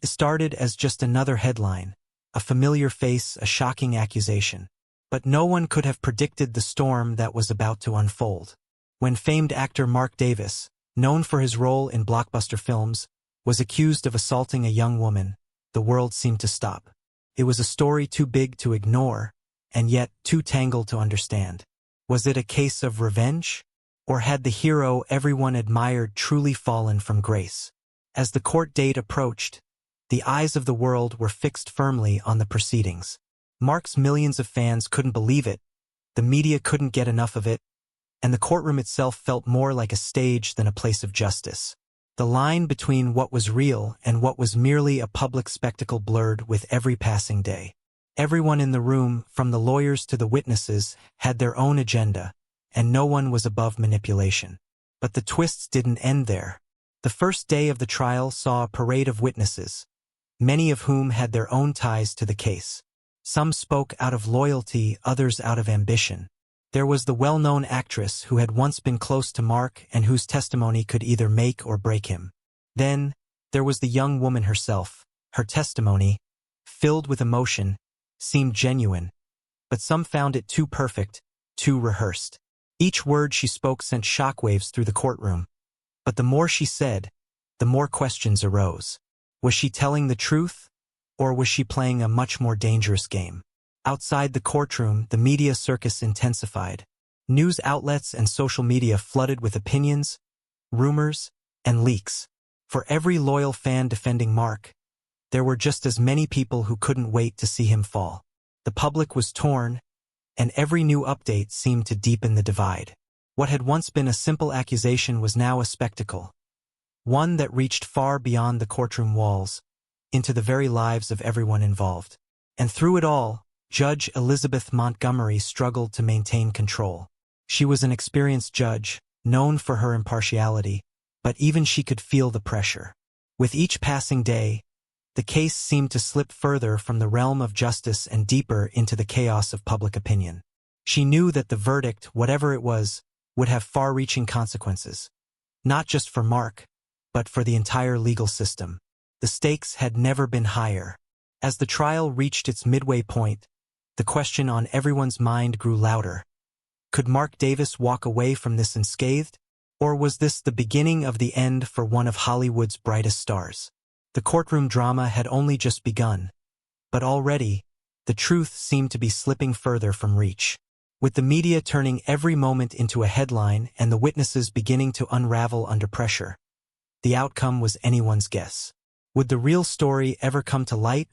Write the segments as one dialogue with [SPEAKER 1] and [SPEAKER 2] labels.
[SPEAKER 1] It started as just another headline, a familiar face, a shocking accusation. But no one could have predicted the storm that was about to unfold. When famed actor Mark Davis, known for his role in blockbuster films, was accused of assaulting a young woman, the world seemed to stop. It was a story too big to ignore, and yet too tangled to understand. Was it a case of revenge? Or had the hero everyone admired truly fallen from grace? As the court date approached, the eyes of the world were fixed firmly on the proceedings. Mark's millions of fans couldn't believe it, the media couldn't get enough of it, and the courtroom itself felt more like a stage than a place of justice. The line between what was real and what was merely a public spectacle blurred with every passing day. Everyone in the room, from the lawyers to the witnesses, had their own agenda, and no one was above manipulation. But the twists didn't end there. The first day of the trial saw a parade of witnesses, many of whom had their own ties to the case. Some spoke out of loyalty, others out of ambition. There was the well-known actress who had once been close to Mark and whose testimony could either make or break him. Then, there was the young woman herself. Her testimony, filled with emotion, seemed genuine, but some found it too perfect, too rehearsed. Each word she spoke sent shockwaves through the courtroom. But the more she said, the more questions arose. Was she telling the truth, or was she playing a much more dangerous game? Outside the courtroom, the media circus intensified. News outlets and social media flooded with opinions, rumors, and leaks. For every loyal fan defending Mark, there were just as many people who couldn't wait to see him fall. The public was torn, and every new update seemed to deepen the divide. What had once been a simple accusation was now a spectacle, one that reached far beyond the courtroom walls, into the very lives of everyone involved. And through it all, Judge Elizabeth Montgomery struggled to maintain control. She was an experienced judge, known for her impartiality, but even she could feel the pressure. With each passing day, the case seemed to slip further from the realm of justice and deeper into the chaos of public opinion. She knew that the verdict, whatever it was, would have far-reaching consequences. Not just for Mark, but for the entire legal system. The stakes had never been higher. As the trial reached its midway point, the question on everyone's mind grew louder. Could Mark Davis walk away from this unscathed? Or was this the beginning of the end for one of Hollywood's brightest stars? The courtroom drama had only just begun, but already, the truth seemed to be slipping further from reach. With the media turning every moment into a headline and the witnesses beginning to unravel under pressure, the outcome was anyone's guess. Would the real story ever come to light?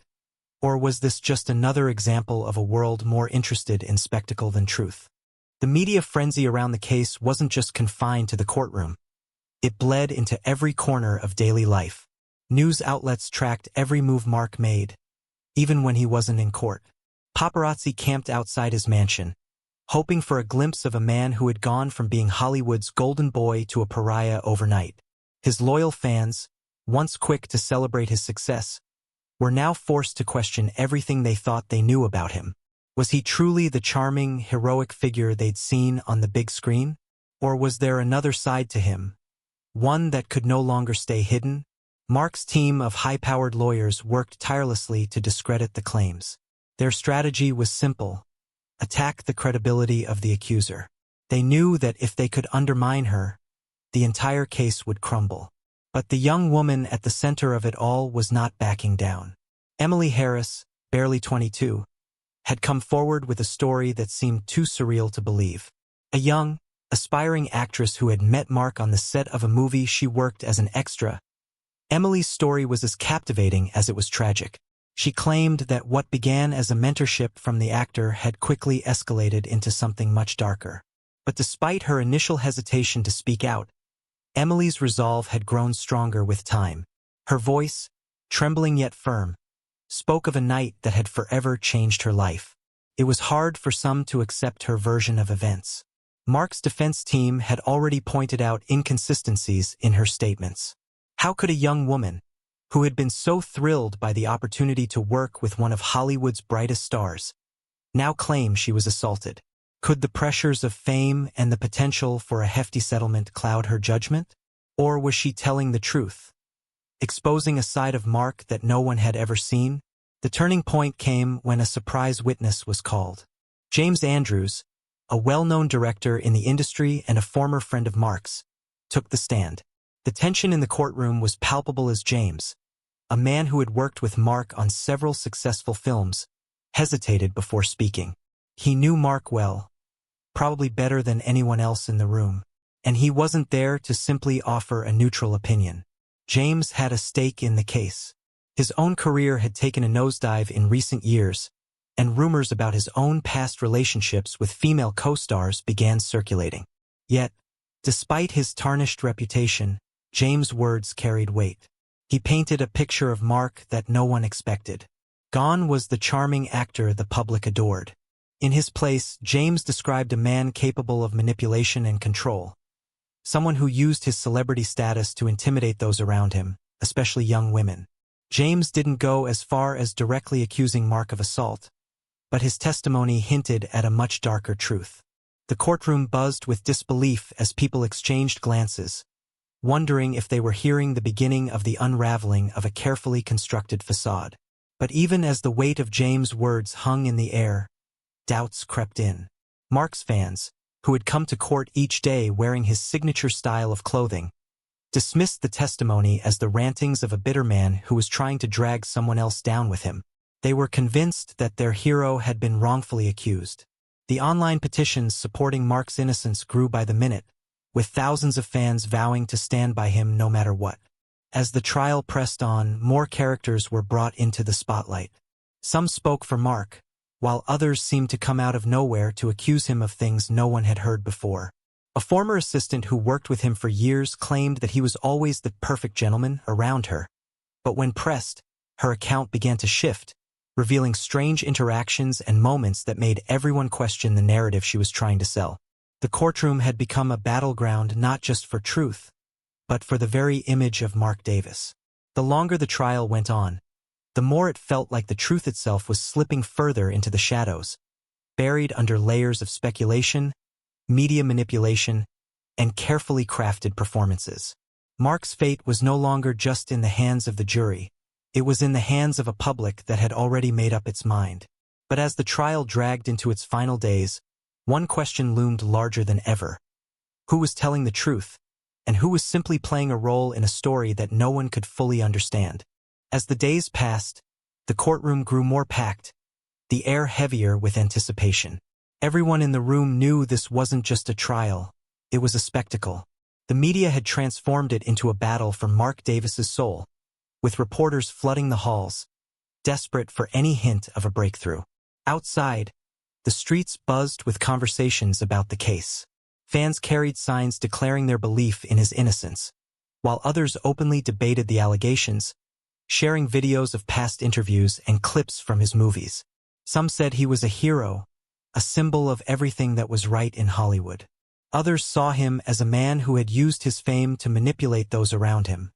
[SPEAKER 1] Or was this just another example of a world more interested in spectacle than truth? The media frenzy around the case wasn't just confined to the courtroom. It bled into every corner of daily life. News outlets tracked every move Mark made, even when he wasn't in court. Paparazzi camped outside his mansion, hoping for a glimpse of a man who had gone from being Hollywood's golden boy to a pariah overnight. His loyal fans, once quick to celebrate his success, were now forced to question everything they thought they knew about him. Was he truly the charming, heroic figure they'd seen on the big screen? Or was there another side to him, one that could no longer stay hidden? Mark's team of high-powered lawyers worked tirelessly to discredit the claims. Their strategy was simple: attack the credibility of the accuser. They knew that if they could undermine her, the entire case would crumble. But the young woman at the center of it all was not backing down. Emily Harris, barely 22, had come forward with a story that seemed too surreal to believe. A young, aspiring actress who had met Mark on the set of a movie she worked as an extra. Emily's story was as captivating as it was tragic. She claimed that what began as a mentorship from the actor had quickly escalated into something much darker. But despite her initial hesitation to speak out, Emily's resolve had grown stronger with time. Her voice, trembling yet firm, spoke of a night that had forever changed her life. It was hard for some to accept her version of events. Mark's defense team had already pointed out inconsistencies in her statements. How could a young woman, who had been so thrilled by the opportunity to work with one of Hollywood's brightest stars, now claim she was assaulted? Could the pressures of fame and the potential for a hefty settlement cloud her judgment? Or was she telling the truth, exposing a side of Mark that no one had ever seen. The turning point came when a surprise witness was called. James Andrews, a well-known director in the industry and a former friend of Mark's, took the stand. The tension in the courtroom was palpable as James, a man who had worked with Mark on several successful films, hesitated before speaking. He knew Mark well, probably better than anyone else in the room, and he wasn't there to simply offer a neutral opinion. James had a stake in the case. His own career had taken a nosedive in recent years, and rumors about his own past relationships with female co-stars began circulating. Yet, despite his tarnished reputation, James' words carried weight. He painted a picture of Mark that no one expected. Gone was the charming actor the public adored. In his place, James described a man capable of manipulation and control, someone who used his celebrity status to intimidate those around him, especially young women. James didn't go as far as directly accusing Mark of assault, but his testimony hinted at a much darker truth. The courtroom buzzed with disbelief as people exchanged glances, wondering if they were hearing the beginning of the unraveling of a carefully constructed facade. But even as the weight of James' words hung in the air, doubts crept in. Mark's fans, who had come to court each day wearing his signature style of clothing, dismissed the testimony as the rantings of a bitter man who was trying to drag someone else down with him. They were convinced that their hero had been wrongfully accused. The online petitions supporting Mark's innocence grew by the minute, with thousands of fans vowing to stand by him no matter what. As the trial pressed on, more characters were brought into the spotlight. Some spoke for Mark, while others seemed to come out of nowhere to accuse him of things no one had heard before. A former assistant who worked with him for years claimed that he was always the perfect gentleman around her. But when pressed, her account began to shift, revealing strange interactions and moments that made everyone question the narrative she was trying to sell. The courtroom had become a battleground not just for truth, but for the very image of Mark Davis. The longer the trial went on, the more it felt like the truth itself was slipping further into the shadows, buried under layers of speculation, media manipulation, and carefully crafted performances. Mark's fate was no longer just in the hands of the jury. It was in the hands of a public that had already made up its mind. But as the trial dragged into its final days, one question loomed larger than ever. Who was telling the truth, and who was simply playing a role in a story that no one could fully understand? As the days passed, the courtroom grew more packed, the air heavier with anticipation. Everyone in the room knew this wasn't just a trial, it was a spectacle. The media had transformed it into a battle for Mark Davis's soul, with reporters flooding the halls, desperate for any hint of a breakthrough. Outside, the streets buzzed with conversations about the case. Fans carried signs declaring their belief in his innocence, while others openly debated the allegations, sharing videos of past interviews and clips from his movies. Some said he was a hero, a symbol of everything that was right in Hollywood. Others saw him as a man who had used his fame to manipulate those around him,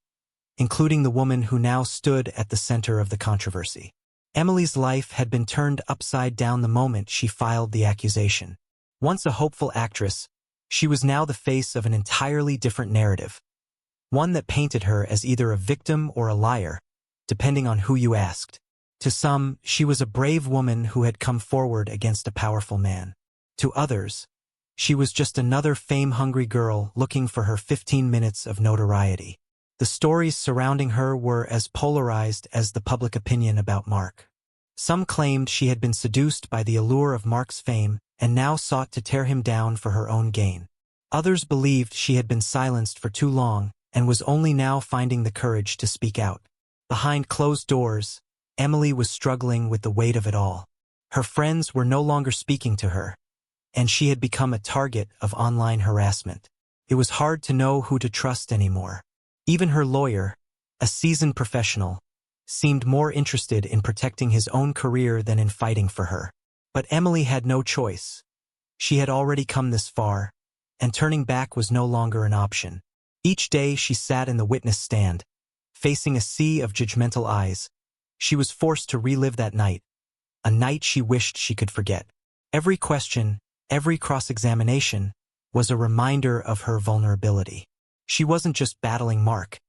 [SPEAKER 1] including the woman who now stood at the center of the controversy. Emily's life had been turned upside down the moment she filed the accusation. Once a hopeful actress, she was now the face of an entirely different narrative, one that painted her as either a victim or a liar, depending on who you asked. To some, she was a brave woman who had come forward against a powerful man. To others, she was just another fame-hungry girl looking for her 15 minutes of notoriety. The stories surrounding her were as polarized as the public opinion about Mark. Some claimed she had been seduced by the allure of Mark's fame and now sought to tear him down for her own gain. Others believed she had been silenced for too long and was only now finding the courage to speak out. Behind closed doors, Emily was struggling with the weight of it all. Her friends were no longer speaking to her, and she had become a target of online harassment. It was hard to know who to trust anymore. Even her lawyer, a seasoned professional, seemed more interested in protecting his own career than in fighting for her. But Emily had no choice. She had already come this far, and turning back was no longer an option. Each day she sat in the witness stand, facing a sea of judgmental eyes. She was forced to relive that night, a night she wished she could forget. Every question, every cross-examination, was a reminder of her vulnerability. She wasn't just battling Mark.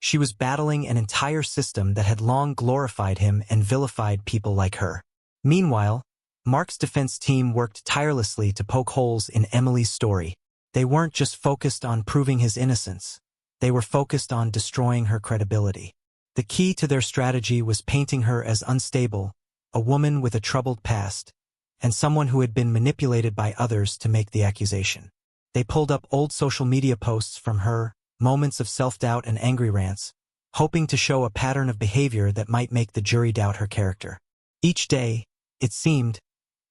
[SPEAKER 1] She was battling an entire system that had long glorified him and vilified people like her. Meanwhile, Mark's defense team worked tirelessly to poke holes in Emily's story. They weren't just focused on proving his innocence. They were focused on destroying her credibility. The key to their strategy was painting her as unstable, a woman with a troubled past, and someone who had been manipulated by others to make the accusation. They pulled up old social media posts from her, moments of self-doubt and angry rants, hoping to show a pattern of behavior that might make the jury doubt her character. Each day, it seemed,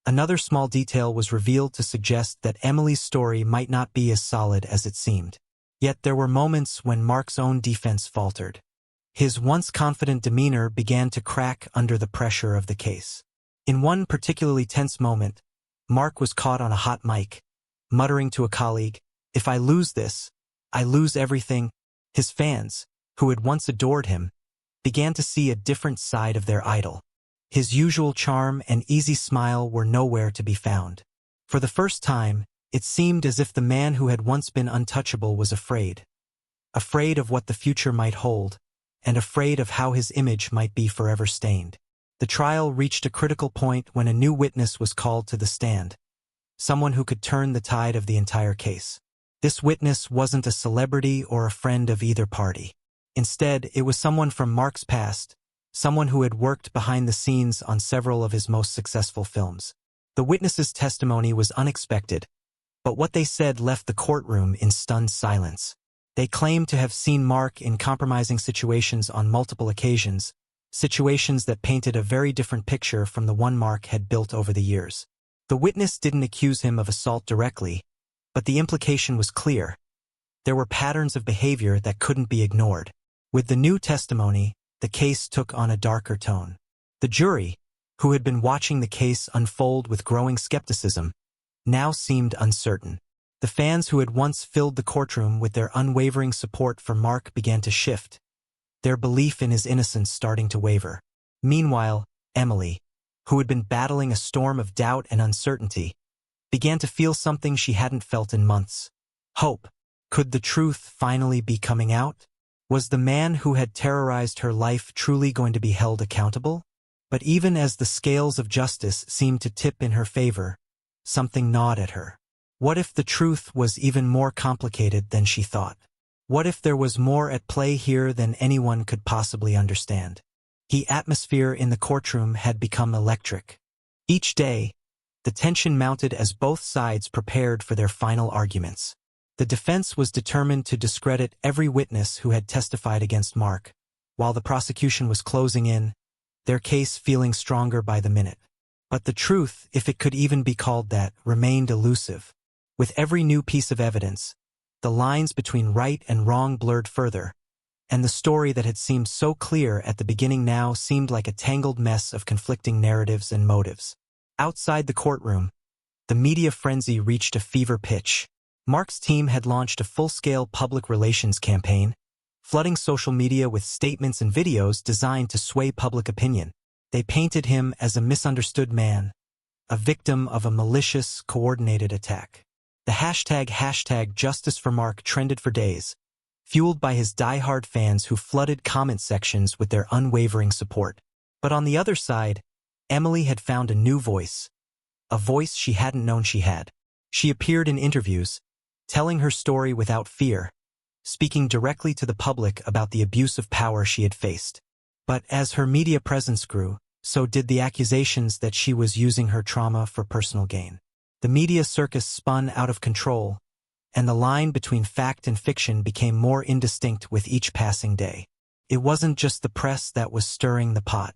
[SPEAKER 1] another small detail was revealed to suggest that Emily's story might not be as solid as it seemed. Yet there were moments when Mark's own defense faltered. His once confident demeanor began to crack under the pressure of the case. In one particularly tense moment, Mark was caught on a hot mic, muttering to a colleague, "If I lose this, I lose everything." His fans, who had once adored him, began to see a different side of their idol. His usual charm and easy smile were nowhere to be found. For the first time, it seemed as if the man who had once been untouchable was afraid. Afraid of what the future might hold, and afraid of how his image might be forever stained. The trial reached a critical point when a new witness was called to the stand, someone who could turn the tide of the entire case. This witness wasn't a celebrity or a friend of either party. Instead, it was someone from Mark's past, someone who had worked behind the scenes on several of his most successful films. The witness's testimony was unexpected, but what they said left the courtroom in stunned silence. They claimed to have seen Mark in compromising situations on multiple occasions, situations that painted a very different picture from the one Mark had built over the years. The witness didn't accuse him of assault directly, but the implication was clear. There were patterns of behavior that couldn't be ignored. With the new testimony, the case took on a darker tone. The jury, who had been watching the case unfold with growing skepticism, now seemed uncertain. The fans who had once filled the courtroom with their unwavering support for Mark began to shift, their belief in his innocence starting to waver. Meanwhile, Emily, who had been battling a storm of doubt and uncertainty, began to feel something she hadn't felt in months. Hope. Could the truth finally be coming out? Was the man who had terrorized her life truly going to be held accountable? But even as the scales of justice seemed to tip in her favor, something gnawed at her. What if the truth was even more complicated than she thought? What if there was more at play here than anyone could possibly understand? The atmosphere in the courtroom had become electric. Each day, the tension mounted as both sides prepared for their final arguments. The defense was determined to discredit every witness who had testified against Mark, while the prosecution was closing in, their case feeling stronger by the minute. But the truth, if it could even be called that, remained elusive. With every new piece of evidence, the lines between right and wrong blurred further, and the story that had seemed so clear at the beginning now seemed like a tangled mess of conflicting narratives and motives. Outside the courtroom, the media frenzy reached a fever pitch. Mark's team had launched a full-scale public relations campaign, flooding social media with statements and videos designed to sway public opinion. They painted him as a misunderstood man, a victim of a malicious, coordinated attack. The hashtag Justice for Mark trended for days, fueled by his die-hard fans who flooded comment sections with their unwavering support. But on the other side, Emily had found a new voice, a voice she hadn't known she had. She appeared in interviews, telling her story without fear, speaking directly to the public about the abuse of power she had faced. But as her media presence grew, so did the accusations that she was using her trauma for personal gain. The media circus spun out of control, and the line between fact and fiction became more indistinct with each passing day. It wasn't just the press that was stirring the pot.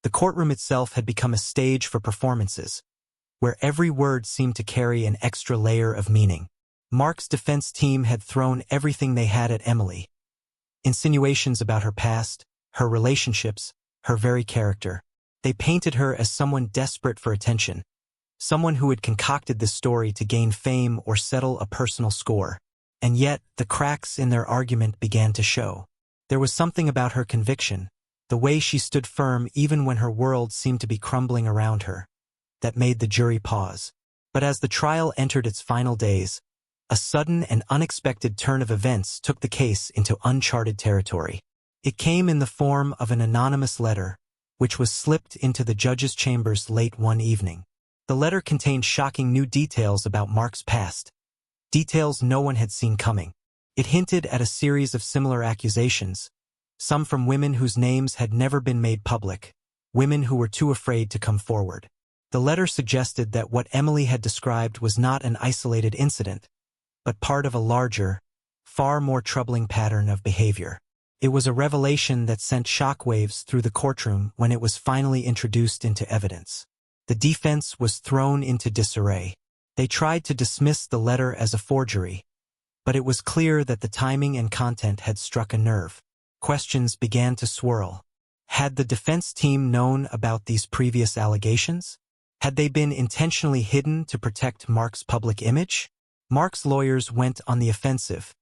[SPEAKER 1] The courtroom itself had become a stage for performances, where every word seemed to carry an extra layer of meaning. Mark's defense team had thrown everything they had at Emily. Insinuations about her past, her relationships, her very character. They painted her as someone desperate for attention, someone who had concocted this story to gain fame or settle a personal score. And yet, the cracks in their argument began to show. There was something about her conviction, the way she stood firm even when her world seemed to be crumbling around her, that made the jury pause. But as the trial entered its final days, a sudden and unexpected turn of events took the case into uncharted territory. It came in the form of an anonymous letter, which was slipped into the judge's chambers late one evening. The letter contained shocking new details about Mark's past, details no one had seen coming. It hinted at a series of similar accusations, some from women whose names had never been made public, women who were too afraid to come forward. The letter suggested that what Emily had described was not an isolated incident, but part of a larger, far more troubling pattern of behavior. It was a revelation that sent shockwaves through the courtroom when it was finally introduced into evidence. The defense was thrown into disarray. They tried to dismiss the letter as a forgery, but it was clear that the timing and content had struck a nerve. Questions began to swirl. Had the defense team known about these previous allegations? Had they been intentionally hidden to protect Mark's public image? Mark's lawyers went on the offensive,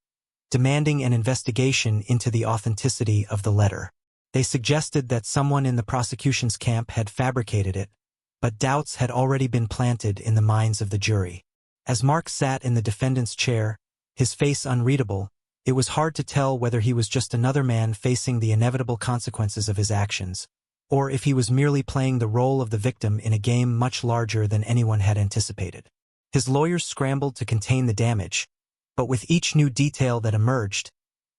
[SPEAKER 1] demanding an investigation into the authenticity of the letter. They suggested that someone in the prosecution's camp had fabricated it, but doubts had already been planted in the minds of the jury. As Mark sat in the defendant's chair, his face unreadable, it was hard to tell whether he was just another man facing the inevitable consequences of his actions, or if he was merely playing the role of the victim in a game much larger than anyone had anticipated. His lawyers scrambled to contain the damage, but with each new detail that emerged,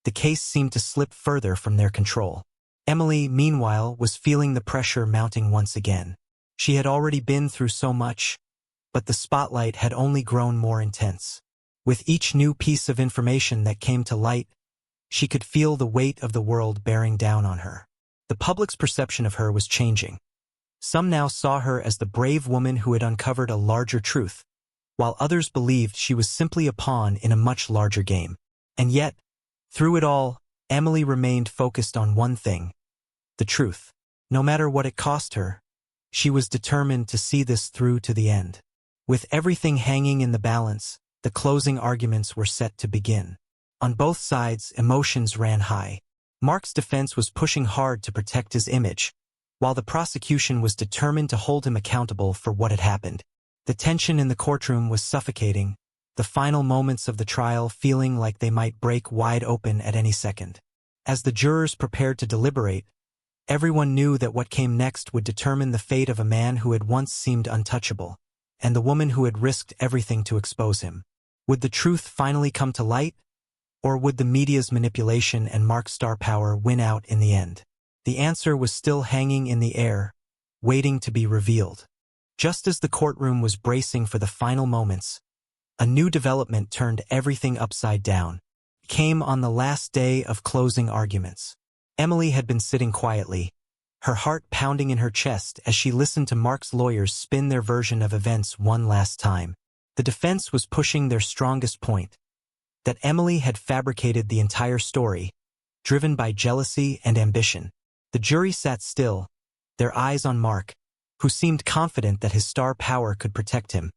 [SPEAKER 1] the case seemed to slip further from their control. Emily, meanwhile, was feeling the pressure mounting once again. She had already been through so much, but the spotlight had only grown more intense. With each new piece of information that came to light, she could feel the weight of the world bearing down on her. The public's perception of her was changing. Some now saw her as the brave woman who had uncovered a larger truth, while others believed she was simply a pawn in a much larger game. And yet, through it all, Emily remained focused on one thing: the truth. No matter what it cost her, she was determined to see this through to the end. With everything hanging in the balance, the closing arguments were set to begin. On both sides, emotions ran high. Mark's defense was pushing hard to protect his image, while the prosecution was determined to hold him accountable for what had happened. The tension in the courtroom was suffocating, the final moments of the trial feeling like they might break wide open at any second. As the jurors prepared to deliberate, everyone knew that what came next would determine the fate of a man who had once seemed untouchable, and the woman who had risked everything to expose him. Would the truth finally come to light, or would the media's manipulation and Mark's star power win out in the end? The answer was still hanging in the air, waiting to be revealed. Just as the courtroom was bracing for the final moments, a new development turned everything upside down. It came on the last day of closing arguments. Emily had been sitting quietly, her heart pounding in her chest as she listened to Mark's lawyers spin their version of events one last time. The defense was pushing their strongest point, that Emily had fabricated the entire story, driven by jealousy and ambition. The jury sat still, their eyes on Mark, who seemed confident that his star power could protect him,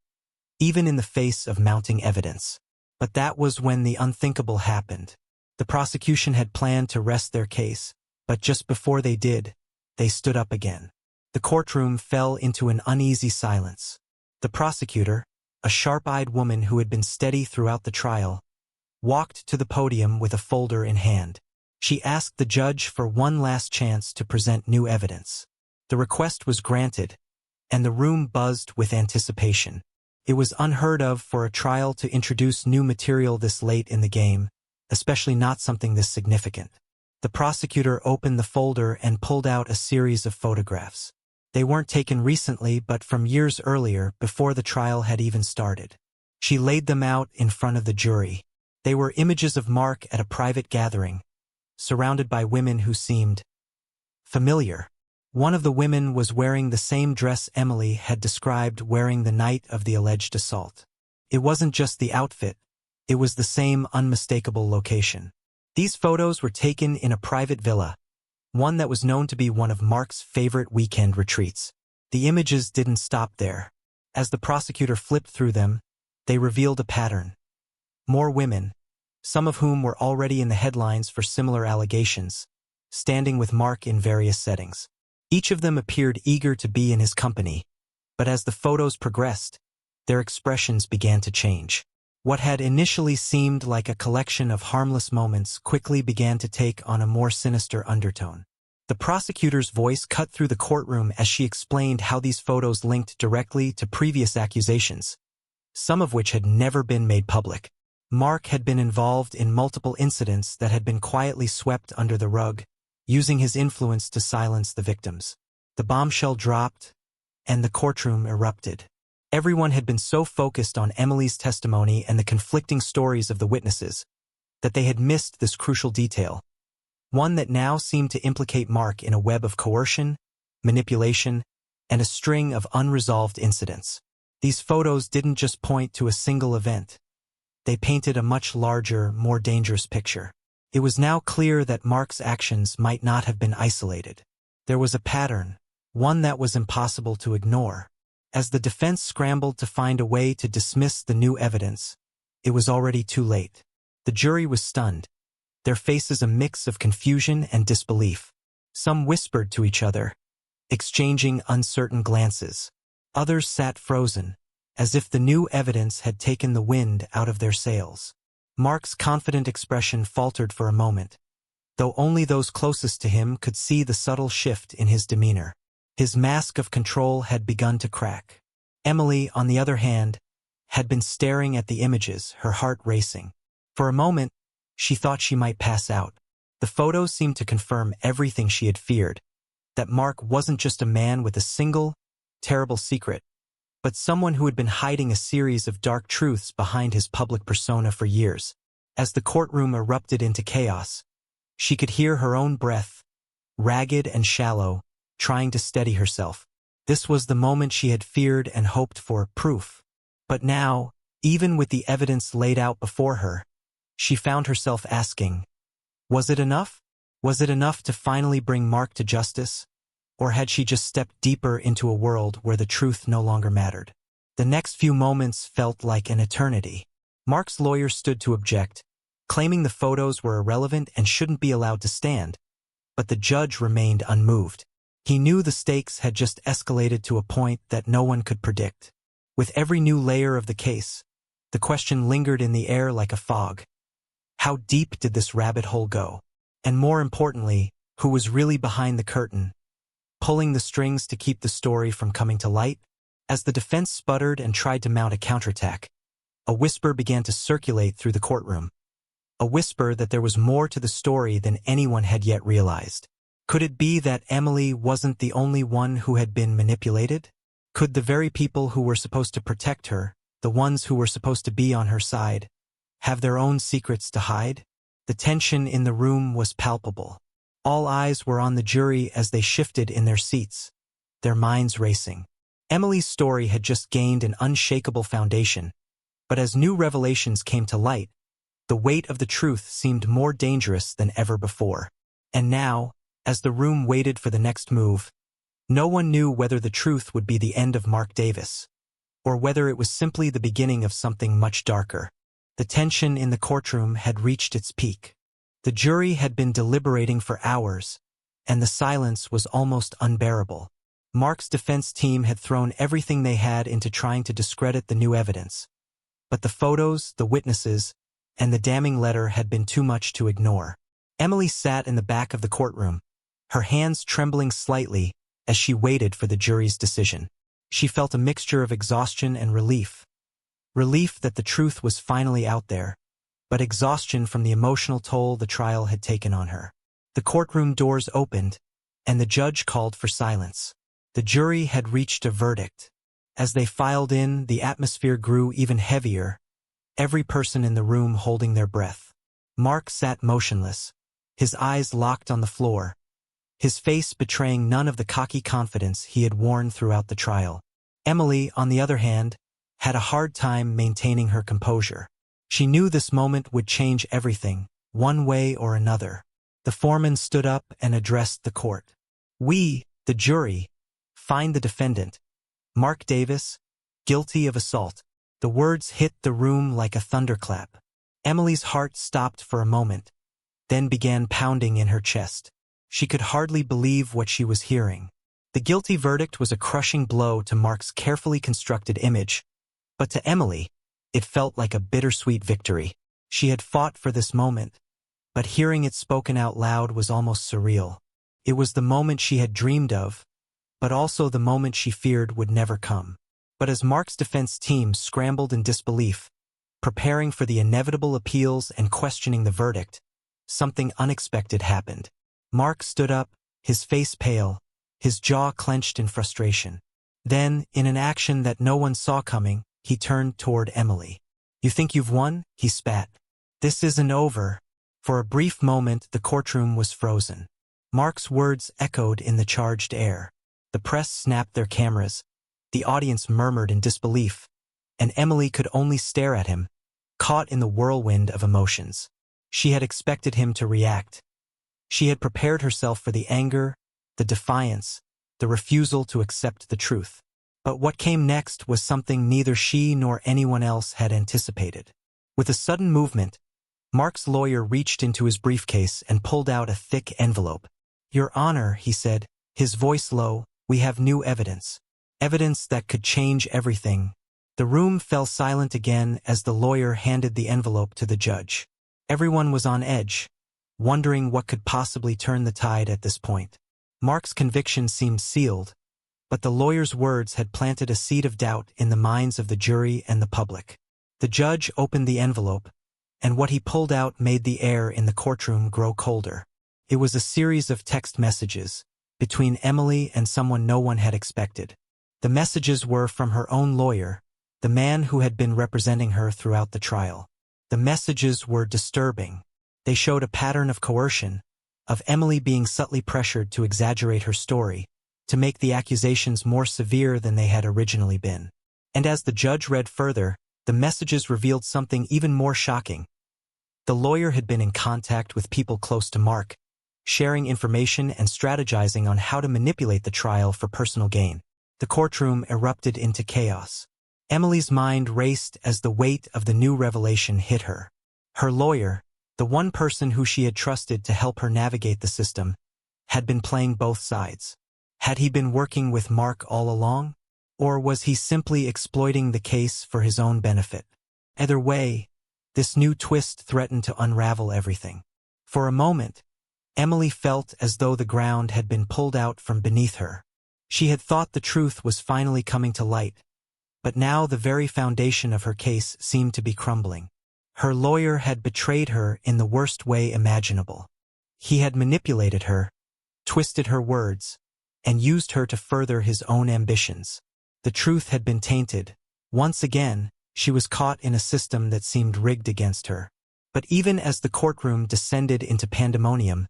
[SPEAKER 1] even in the face of mounting evidence. But that was when the unthinkable happened. The prosecution had planned to rest their case, but just before they did, they stood up again. The courtroom fell into an uneasy silence. The prosecutor, a sharp-eyed woman who had been steady throughout the trial, walked to the podium with a folder in hand. She asked the judge for one last chance to present new evidence. The request was granted, and the room buzzed with anticipation. It was unheard of for a trial to introduce new material this late in the game, especially not something this significant. The prosecutor opened the folder and pulled out a series of photographs. They weren't taken recently, but from years earlier, before the trial had even started. She laid them out in front of the jury. They were images of Mark at a private gathering, surrounded by women who seemed familiar. One of the women was wearing the same dress Emily had described wearing the night of the alleged assault. It wasn't just the outfit, it was the same unmistakable location. These photos were taken in a private villa, one that was known to be one of Mark's favorite weekend retreats. The images didn't stop there. As the prosecutor flipped through them, they revealed a pattern. More women, some of whom were already in the headlines for similar allegations, standing with Mark in various settings. Each of them appeared eager to be in his company, but as the photos progressed, their expressions began to change. What had initially seemed like a collection of harmless moments quickly began to take on a more sinister undertone. The prosecutor's voice cut through the courtroom as she explained how these photos linked directly to previous accusations, some of which had never been made public. Mark had been involved in multiple incidents that had been quietly swept under the rug, using his influence to silence the victims. The bombshell dropped, and the courtroom erupted. Everyone had been so focused on Emily's testimony and the conflicting stories of the witnesses that they had missed this crucial detail, one that now seemed to implicate Mark in a web of coercion, manipulation, and a string of unresolved incidents. These photos didn't just point to a single event. They painted a much larger, more dangerous picture. It was now clear that Mark's actions might not have been isolated. There was a pattern, one that was impossible to ignore. As the defense scrambled to find a way to dismiss the new evidence, it was already too late. The jury was stunned, their faces a mix of confusion and disbelief. Some whispered to each other, exchanging uncertain glances. Others sat frozen, as if the new evidence had taken the wind out of their sails. Mark's confident expression faltered for a moment, though only those closest to him could see the subtle shift in his demeanor. His mask of control had begun to crack. Emily, on the other hand, had been staring at the images, her heart racing. For a moment, she thought she might pass out. The photos seemed to confirm everything she had feared, that Mark wasn't just a man with a single, terrible secret, but someone who had been hiding a series of dark truths behind his public persona for years. As the courtroom erupted into chaos, she could hear her own breath, ragged and shallow, trying to steady herself. This was the moment she had feared and hoped for, proof. But now, even with the evidence laid out before her, she found herself asking, was it enough? Was it enough to finally bring Mark to justice? Or had she just stepped deeper into a world where the truth no longer mattered? The next few moments felt like an eternity. Mark's lawyer stood to object, claiming the photos were irrelevant and shouldn't be allowed to stand, but the judge remained unmoved. He knew the stakes had just escalated to a point that no one could predict. With every new layer of the case, the question lingered in the air like a fog. How deep did this rabbit hole go? And more importantly, who was really behind the curtain, pulling the strings to keep the story from coming to light? As the defense sputtered and tried to mount a counterattack, a whisper began to circulate through the courtroom. A whisper that there was more to the story than anyone had yet realized. Could it be that Emily wasn't the only one who had been manipulated? Could the very people who were supposed to protect her, the ones who were supposed to be on her side, have their own secrets to hide? The tension in the room was palpable. All eyes were on the jury as they shifted in their seats, their minds racing. Emily's story had just gained an unshakable foundation, but as new revelations came to light, the weight of the truth seemed more dangerous than ever before. And now, as the room waited for the next move, no one knew whether the truth would be the end of Mark Davis, or whether it was simply the beginning of something much darker. The tension in the courtroom had reached its peak. The jury had been deliberating for hours, and the silence was almost unbearable. Mark's defense team had thrown everything they had into trying to discredit the new evidence, but the photos, the witnesses, and the damning letter had been too much to ignore. Emily sat in the back of the courtroom, her hands trembling slightly as she waited for the jury's decision. She felt a mixture of exhaustion and relief. Relief that the truth was finally out there, but exhaustion from the emotional toll the trial had taken on her. The courtroom doors opened, and the judge called for silence. The jury had reached a verdict. As they filed in, the atmosphere grew even heavier, every person in the room holding their breath. Mark sat motionless, his eyes locked on the floor, his face betraying none of the cocky confidence he had worn throughout the trial. Emily, on the other hand, had a hard time maintaining her composure. She knew this moment would change everything, one way or another. The foreman stood up and addressed the court. "We, the jury, find the defendant, Mark Davis, guilty of assault." The words hit the room like a thunderclap. Emily's heart stopped for a moment, then began pounding in her chest. She could hardly believe what she was hearing. The guilty verdict was a crushing blow to Mark's carefully constructed image, but to Emily, It felt like a bittersweet victory. She had fought for this moment, but hearing it spoken out loud was almost surreal. It was the moment she had dreamed of, but also the moment she feared would never come. But as Mark's defense team scrambled in disbelief, preparing for the inevitable appeals and questioning the verdict, something unexpected happened. Mark stood up, his face pale, his jaw clenched in frustration. Then, in an action that no one saw coming, he turned toward Emily. "You think you've won?" he spat. "This isn't over." For a brief moment, the courtroom was frozen. Mark's words echoed in the charged air. The press snapped their cameras. The audience murmured in disbelief, and Emily could only stare at him, caught in the whirlwind of emotions. She had expected him to react. She had prepared herself for the anger, the defiance, the refusal to accept the truth. But what came next was something neither she nor anyone else had anticipated. With a sudden movement, Mark's lawyer reached into his briefcase and pulled out a thick envelope. "Your Honor," he said, his voice low, "we have new evidence. Evidence that could change everything." The room fell silent again as the lawyer handed the envelope to the judge. Everyone was on edge, wondering what could possibly turn the tide at this point. Mark's conviction seemed sealed, but the lawyer's words had planted a seed of doubt in the minds of the jury and the public. The judge opened the envelope, and what he pulled out made the air in the courtroom grow colder. It was a series of text messages between Emily and someone no one had expected. The messages were from her own lawyer, the man who had been representing her throughout the trial. The messages were disturbing. They showed a pattern of coercion, of Emily being subtly pressured to exaggerate her story, to make the accusations more severe than they had originally been. And as the judge read further, the messages revealed something even more shocking. The lawyer had been in contact with people close to Mark, sharing information and strategizing on how to manipulate the trial for personal gain. The courtroom erupted into chaos. Emily's mind raced as the weight of the new revelation hit her. Her lawyer, the one person who she had trusted to help her navigate the system, had been playing both sides. Had he been working with Mark all along? Or was he simply exploiting the case for his own benefit? Either way, this new twist threatened to unravel everything. For a moment, Emily felt as though the ground had been pulled out from beneath her. She had thought the truth was finally coming to light, but now the very foundation of her case seemed to be crumbling. Her lawyer had betrayed her in the worst way imaginable. He had manipulated her, twisted her words, and used her to further his own ambitions. The truth had been tainted. Once again, she was caught in a system that seemed rigged against her. But even as the courtroom descended into pandemonium,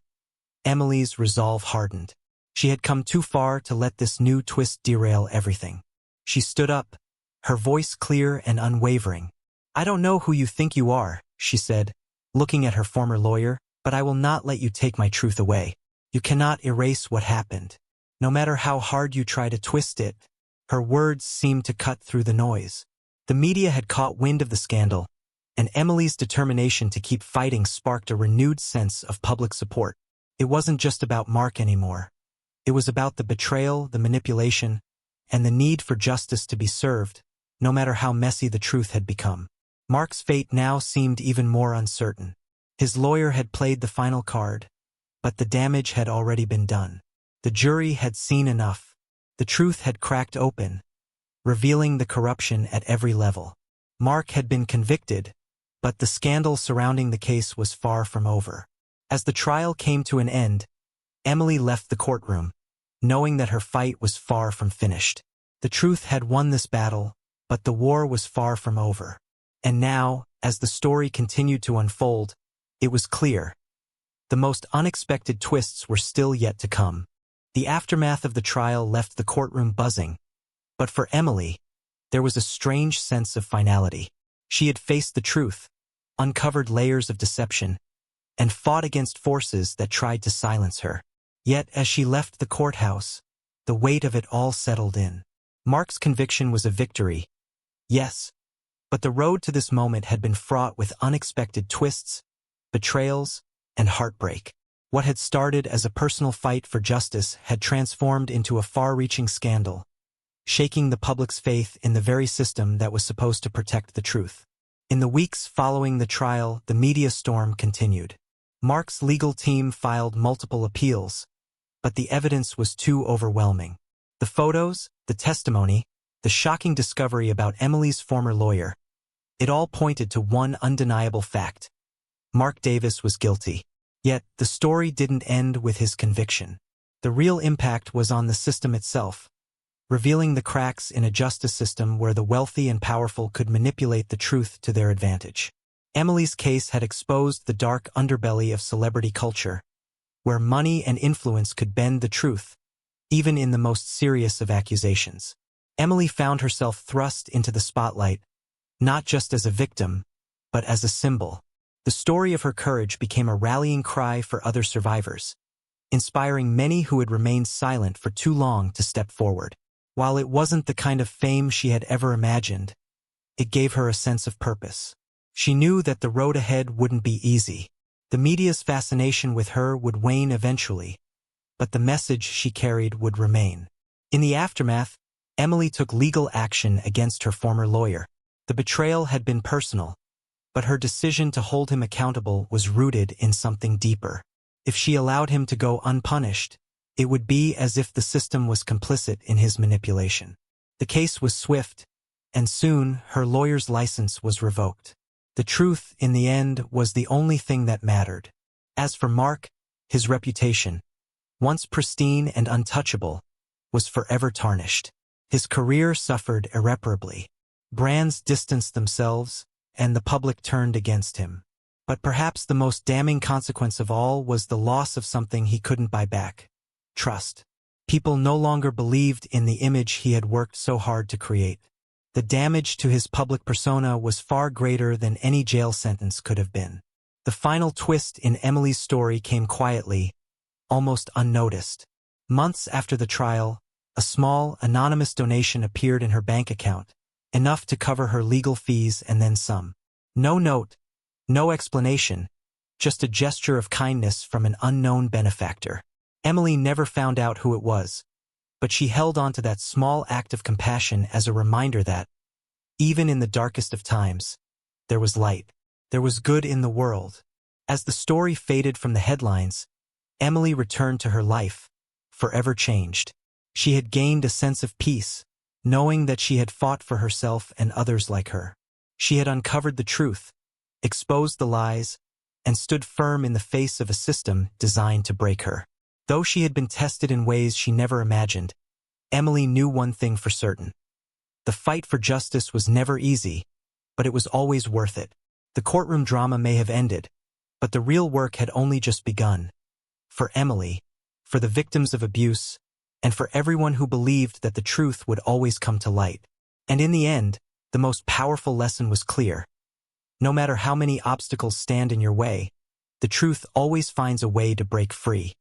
[SPEAKER 1] Emily's resolve hardened. She had come too far to let this new twist derail everything. She stood up, her voice clear and unwavering. "I don't know who you think you are," she said, looking at her former lawyer, "but I will not let you take my truth away. You cannot erase what happened. No matter how hard you try to twist it." Her words seemed to cut through the noise. The media had caught wind of the scandal, and Emily's determination to keep fighting sparked a renewed sense of public support. It wasn't just about Mark anymore. It was about the betrayal, the manipulation, and the need for justice to be served, no matter how messy the truth had become. Mark's fate now seemed even more uncertain. His lawyer had played the final card, but the damage had already been done. The jury had seen enough. The truth had cracked open, revealing the corruption at every level. Mark had been convicted, but the scandal surrounding the case was far from over. As the trial came to an end, Emily left the courtroom, knowing that her fight was far from finished. The truth had won this battle, but the war was far from over. And now, as the story continued to unfold, it was clear. The most unexpected twists were still yet to come. The aftermath of the trial left the courtroom buzzing, but for Emily, there was a strange sense of finality. She had faced the truth, uncovered layers of deception, and fought against forces that tried to silence her. Yet as she left the courthouse, the weight of it all settled in. Mark's conviction was a victory, yes, but the road to this moment had been fraught with unexpected twists, betrayals, and heartbreak. What had started as a personal fight for justice had transformed into a far-reaching scandal, shaking the public's faith in the very system that was supposed to protect the truth. In the weeks following the trial, the media storm continued. Mark's legal team filed multiple appeals, but the evidence was too overwhelming. The photos, the testimony, the shocking discovery about Emily's former lawyer, it all pointed to one undeniable fact. Mark Davis was guilty. Yet, the story didn't end with his conviction. The real impact was on the system itself, revealing the cracks in a justice system where the wealthy and powerful could manipulate the truth to their advantage. Emily's case had exposed the dark underbelly of celebrity culture, where money and influence could bend the truth, even in the most serious of accusations. Emily found herself thrust into the spotlight, not just as a victim, but as a symbol. The story of her courage became a rallying cry for other survivors, inspiring many who had remained silent for too long to step forward. While it wasn't the kind of fame she had ever imagined, it gave her a sense of purpose. She knew that the road ahead wouldn't be easy. The media's fascination with her would wane eventually, but the message she carried would remain. In the aftermath, Emily took legal action against her former lawyer. The betrayal had been personal, but her decision to hold him accountable was rooted in something deeper. If she allowed him to go unpunished, it would be as if the system was complicit in his manipulation. The case was swift, and soon her lawyer's license was revoked. The truth, in the end, was the only thing that mattered. As for Mark, his reputation, once pristine and untouchable, was forever tarnished. His career suffered irreparably. Brands distanced themselves, and the public turned against him. But perhaps the most damning consequence of all was the loss of something he couldn't buy back: trust. People no longer believed in the image he had worked so hard to create. The damage to his public persona was far greater than any jail sentence could have been. The final twist in Emily's story came quietly, almost unnoticed. Months after the trial, a small, anonymous donation appeared in her bank account, enough to cover her legal fees and then some. No note, no explanation, just a gesture of kindness from an unknown benefactor. Emily never found out who it was, but she held on to that small act of compassion as a reminder that, even in the darkest of times, there was light. There was good in the world. As the story faded from the headlines, Emily returned to her life, forever changed. She had gained a sense of peace, knowing that she had fought for herself and others like her. She had uncovered the truth, exposed the lies, and stood firm in the face of a system designed to break her. Though she had been tested in ways she never imagined, Emily knew one thing for certain. The fight for justice was never easy, but it was always worth it. The courtroom drama may have ended, but the real work had only just begun. For Emily, for the victims of abuse, and for everyone who believed that the truth would always come to light. And in the end, the most powerful lesson was clear. No matter how many obstacles stand in your way, the truth always finds a way to break free.